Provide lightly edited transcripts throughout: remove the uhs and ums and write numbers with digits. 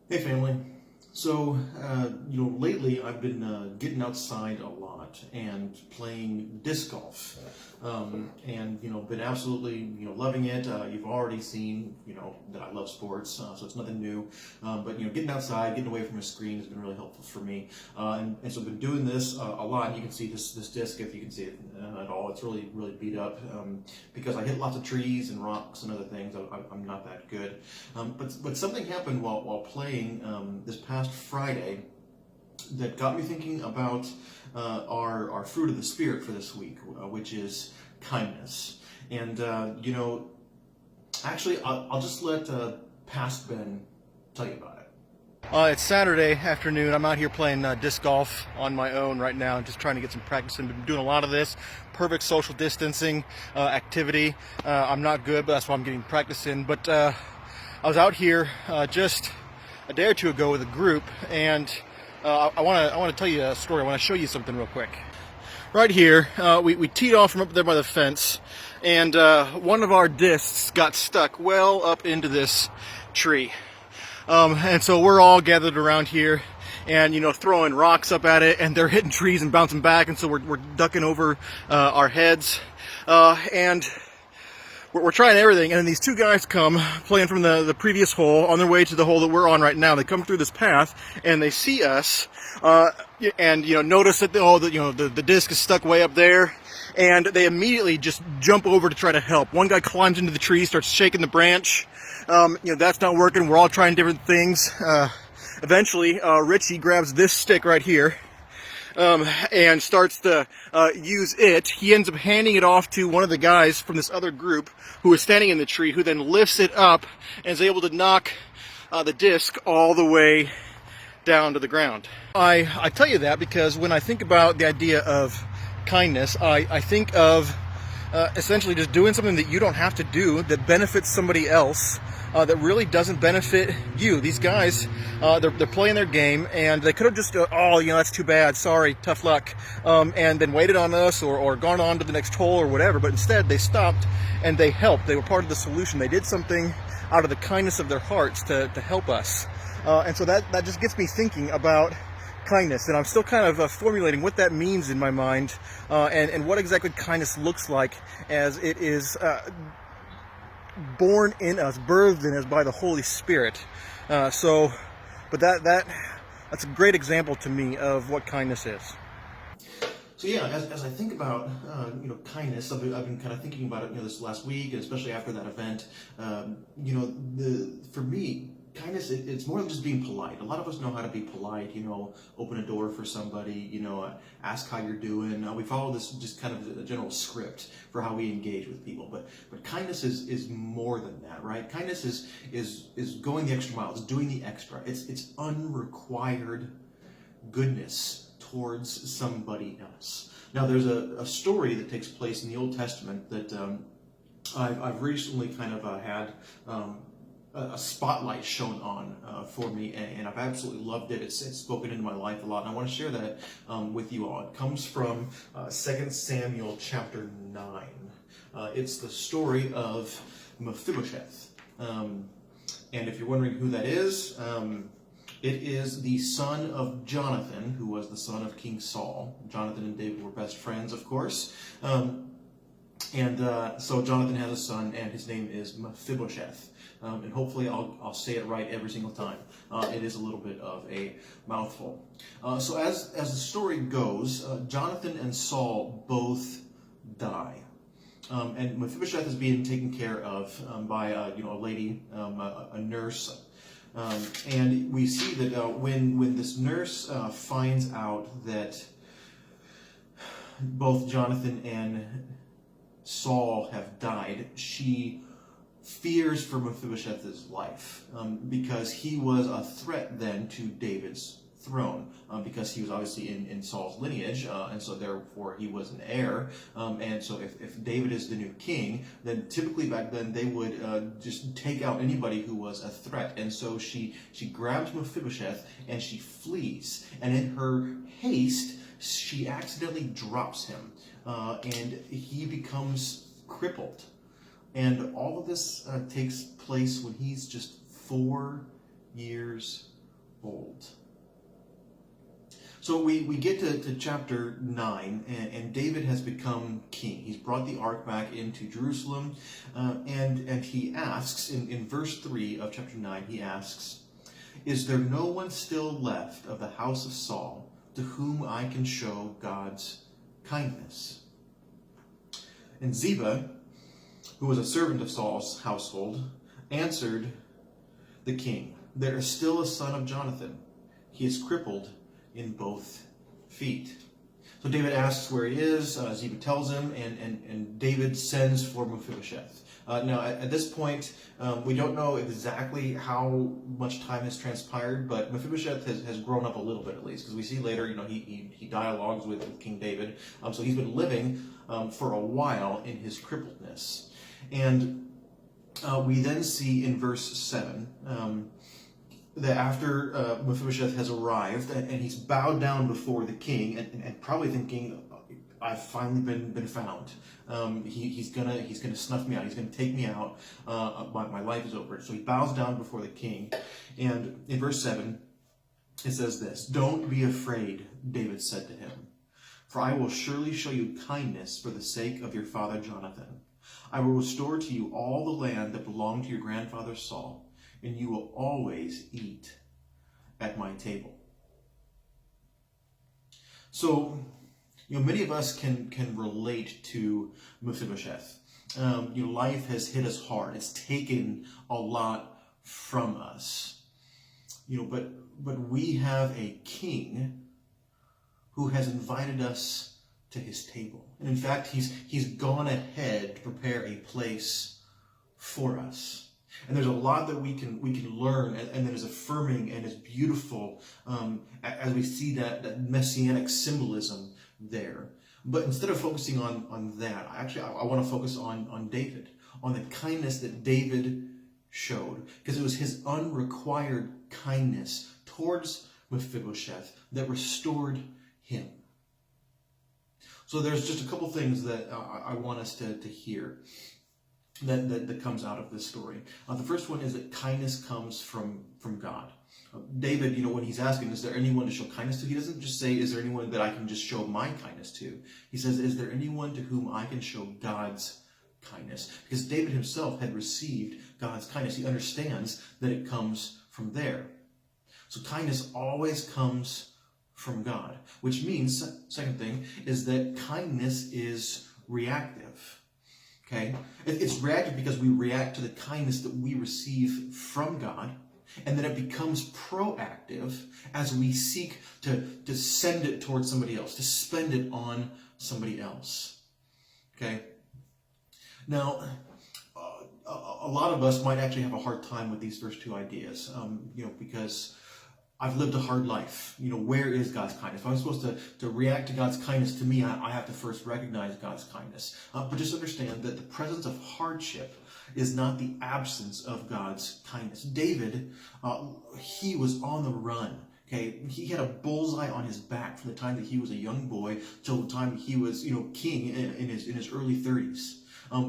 Hey family. So, lately I've been getting outside a lot and playing disc golf. And, been absolutely, loving it. You've already seen, that I love sports, so it's nothing new. But, getting outside, getting away from a screen has been really helpful for me. And so I've been doing this a lot. You can see this disc, if you can see it at all. It's really, really beat up because I hit lots of trees and rocks and other things. I'm not that good. But something happened while playing this past Friday that got me thinking about our fruit of the spirit for this week, which is kindness. And actually, I'll just let past Ben tell you about it. It's Saturday afternoon. I'm out here playing disc golf on my own right now, just trying to get some practice in. Been doing a lot of this. Perfect social distancing activity. I'm not good, but that's why I'm getting practice in. But I was out here just a day or two ago with a group, and I want to tell you a story. I want to show you something real quick. Right here, we teed off from up there by the fence, and one of our discs got stuck well up into this tree. And so we're all gathered around here and, throwing rocks up at it, and they're hitting trees and bouncing back, and so we're ducking over our heads. And we're trying everything, and then these two guys come playing from the previous hole on their way to the hole that we're on right now. They come through this path, and they see us, and notice that the disc is stuck way up there, and they immediately just jump over to try to help. One guy climbs into the tree, starts shaking the branch. That's not working. We're all trying different things. Eventually, Richie grabs this stick right here. And starts to use it. He ends up handing it off to one of the guys from this other group who is standing in the tree, who then lifts it up and is able to knock the disc all the way down to the ground. I tell you that because when I think about the idea of kindness, I think of essentially just doing something that you don't have to do that benefits somebody else. That really doesn't benefit you. These guys, they're playing their game, and they could have just, that's too bad, sorry, tough luck, and then waited on us or gone on to the next hole or whatever, but instead they stopped and they helped. They were part of the solution. They did something out of the kindness of their hearts to help us. And so that just gets me thinking about kindness, and I'm still kind of formulating what that means in my mind, and what exactly kindness looks like as it is born in us, birthed in us by the Holy Spirit. But that's a great example to me of what kindness is. So yeah, as I think about kindness, I've been kind of thinking about it this last week, and especially after that event. For me, kindness, it's more than just being polite. A lot of us know how to be polite, open a door for somebody, ask how you're doing. We follow this just kind of a general script for how we engage with people. But kindness is more than that, right? Kindness is going the extra mile. It's doing the extra. It's unrequired goodness towards somebody else. Now, there's a story that takes place in the Old Testament that I've recently kind of had a spotlight shown on for me, and I've absolutely loved it. It's spoken into my life a lot, and I want to share that with you all. It comes from 2 Samuel chapter 9. It's the story of Mephibosheth. And if you're wondering who that is, it is the son of Jonathan, who was the son of King Saul. Jonathan and David were best friends, of course. So Jonathan has a son, and his name is Mephibosheth. And hopefully I'll say it right every single time. It is a little bit of a mouthful. So as the story goes, Jonathan and Saul both die. And Mephibosheth is being taken care of by a lady, a nurse. And we see that when this nurse finds out that both Jonathan and Saul have died, she fears for Mephibosheth's life because he was a threat then to David's throne because he was obviously in Saul's lineage, and so therefore he was an heir. And so if David is the new king, then typically back then they would just take out anybody who was a threat. And so she grabs Mephibosheth and she flees. And in her haste, she accidentally drops him, and he becomes crippled. And all of this takes place when he's just 4 years old. So we get to chapter 9, and David has become king. He's brought the ark back into Jerusalem, and he asks, in verse 3 of chapter 9, he asks, "Is there no one still left of the house of Saul to whom I can show God's kindness?" And Ziba, who was a servant of Saul's household, answered the king, "There is still a son of Jonathan. He is crippled in both feet." So David asks where he is. Ziba tells him, and David sends for Mephibosheth. Now, at this point, we don't know exactly how much time has transpired, but Mephibosheth has grown up a little bit at least, because we see later, he dialogues with King David. So he's been living for a while in his crippledness. And we then see in verse 7 that after Mephibosheth has arrived and he's bowed down before the king and probably thinking, "I've finally been found. He's gonna snuff me out. He's gonna take me out. My life is over." So he bows down before the king, and in verse 7 it says this: "Don't be afraid," David said to him, "for I will surely show you kindness for the sake of your father Jonathan. I will restore to you all the land that belonged to your grandfather Saul, and you will always eat at my table." So, many of us can relate to Mephibosheth. Life has hit us hard. It's taken a lot from us. But we have a king who has invited us to his table. And in fact, he's gone ahead to prepare a place for us. And there's a lot that we can learn, and that is affirming and is beautiful as we see that messianic symbolism there. But instead of focusing on that, I want to focus on David, on the kindness that David showed, because it was his unrequired kindness towards Mephibosheth that restored him. So there's just a couple things that I want us to hear that comes out of this story. The first one is that kindness comes from God. David, when he's asking, is there anyone to show kindness to? He doesn't just say, is there anyone that I can just show my kindness to? He says, is there anyone to whom I can show God's kindness? Because David himself had received God's kindness. He understands that it comes from there. So kindness always comes from God, which means, second thing, is that kindness is reactive. Okay? It's reactive because we react to the kindness that we receive from God, and then it becomes proactive as we seek to send it towards somebody else, to spend it on somebody else. Okay? Now, a lot of us might actually have a hard time with these first two ideas, because I've lived a hard life. Where is God's kindness? If I'm supposed to react to God's kindness to me, I have to first recognize God's kindness. But just understand that the presence of hardship is not the absence of God's kindness. David, he was on the run. Okay, he had a bullseye on his back from the time that he was a young boy till the time he was, king in his early 30s.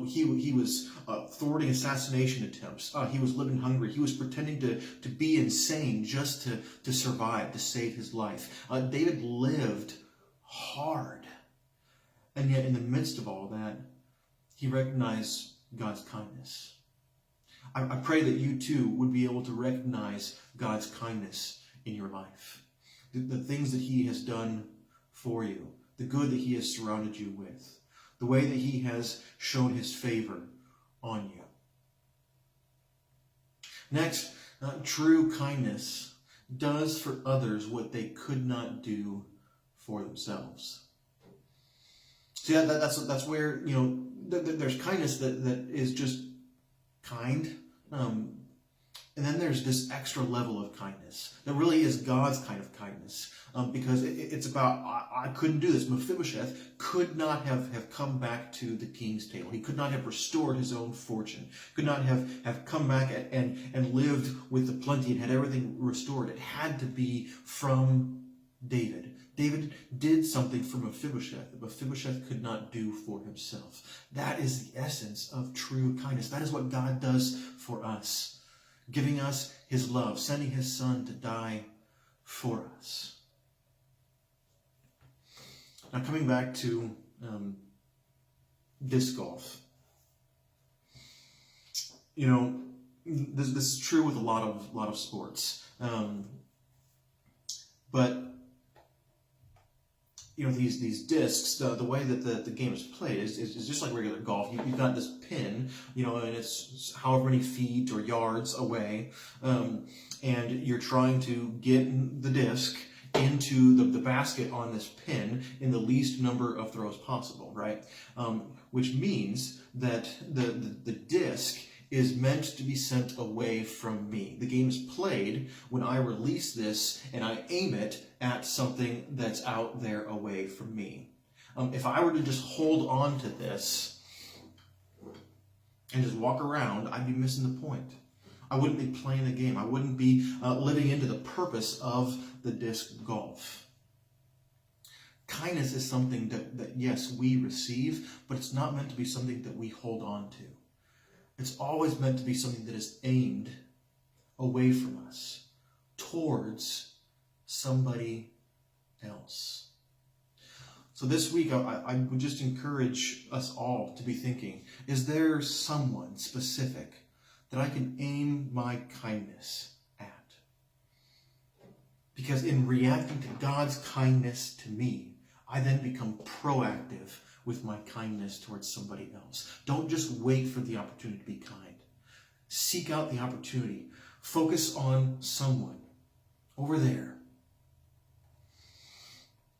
He was thwarting assassination attempts. He was living hungry. He was pretending to be insane just to survive, to save his life. David lived hard. And yet in the midst of all that, he recognized God's kindness. I pray that you too would be able to recognize God's kindness in your life. The things that he has done for you. The good that he has surrounded you with. The way that he has shown his favor on you. Next, true kindness does for others what they could not do for themselves. See, that's where, there's kindness that is just kind. And then there's this extra level of kindness that really is God's kind of kindness, because it's about, I couldn't do this. Mephibosheth could not have come back to the king's table. He could not have restored his own fortune, could not have come back and lived with the plenty and had everything restored. It had to be from David. David did something for Mephibosheth that Mephibosheth could not do for himself. That is the essence of true kindness. That is what God does for us. Giving us his love, sending his son to die for us. Now, coming back to disc golf, you know, this is true with a lot of sports, but you know, these discs, the way that the game is played is just like regular golf. You've got this pin, you know, and it's however many feet or yards away, and you're trying to get the disc into the basket on this pin in the least number of throws possible, right? Which means that the disc is meant to be sent away from me. The game is played when I release this and I aim it at something that's out there away from me. If I were to just hold on to this and just walk around, I'd be missing the point. I wouldn't be playing the game. I wouldn't be living into the purpose of the disc golf. Kindness is something that yes, we receive, but it's not meant to be something that we hold on to. It's always meant to be something that is aimed away from us, towards somebody else. So this week, I would just encourage us all to be thinking, is there someone specific that I can aim my kindness at? Because in reacting to God's kindness to me, I then become proactive with my kindness towards somebody else. Don't just wait for the opportunity to be kind. Seek out the opportunity. Focus on someone over there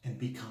and be kind.